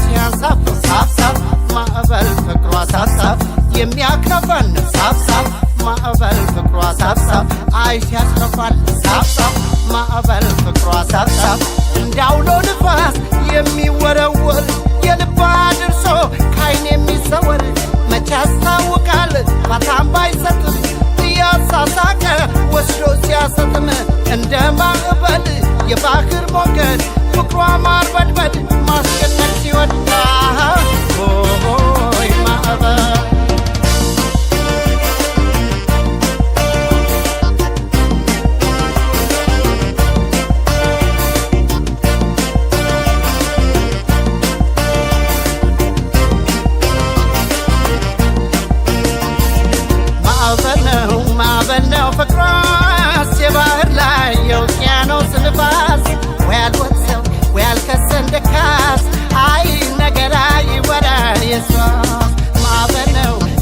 ሲያንሳፍ ሳፍሳፍ ማዕበል ፍቅሯ ሳፍሳፍ የሚያከፋን ሳፍሳፍ ማዕበል ፍቅሯ ሳፍሳፍ አይ ሲያስከፋል ሳፍሳፍ ማዕበል ፍቅሯ ሳፍሳፍ እንዳውሎ ንፋስ የሚወረወር የልባ ድርሶ ካይን የሚሰወር መቼ ያስታውቃል ፋታም ባይሰጥም እያሳሳቀ ወስዶ ሲያሰጥም እንደ ማዕበል የባህር ሞገድ ፍቅሯ ማርበድበድ ማስጨነቅ ሲወዳ ሆይ ማዕበል ማዕበል ነው ፍቅሯስ የባህር ላይ የውቅያኖስ ንፋስ ወይ አልወሰው ወይ አልከሰን ደካስ አይ ነገራ ይወራል የሷስ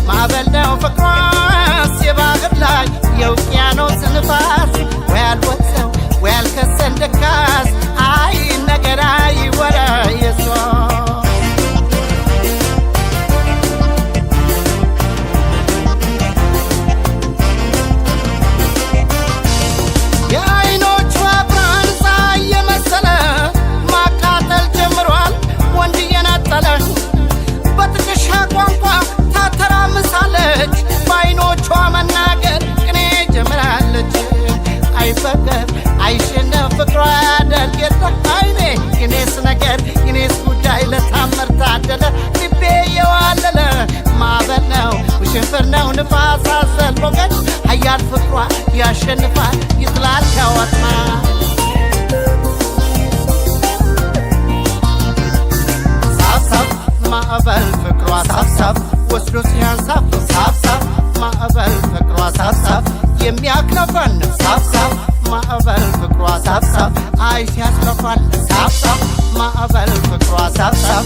ማዕበል ነው ፍቅሯስ የባህር ላይ የውቅያኖስ ንፋስ ወይ አልወሰው ወይ አልከሰን ደካስ አይ ነገራ ይወራል የሷስ በትከሻ ቋንቋ ታተራምሳለች በዓይኖቿ መናገር ቅኔ ጀምራለች አይፈቀር አይሸነፍ ፍቅሯ ያደርግ የለ አይኔ የኔስ ነገር የኔስ ጉዳይ ለታምር ታደለ ልቤ የዋለለ ማዕበል ነው ውሽንፍር ነው ንፋስ አዘል ሞገድ ኃያል ፍቅሯ ያሸንፋል ይጥላል ከወጥመድ ማዕበል ፍቅሯ ሳፍሳፍ ወስዶ ሲያንሳፍ ሳፍሳፍ ማዕበል ፍቅሯ ሳፍሳፍ የሚያክነፈን ሳፍሳፍ ማዕበል ፍቅሯ ሳፍሳፍ አይ ሲያስከፋል ሳፍሳፍ ማዕበል ፍቅሯ ሳፍሳፍ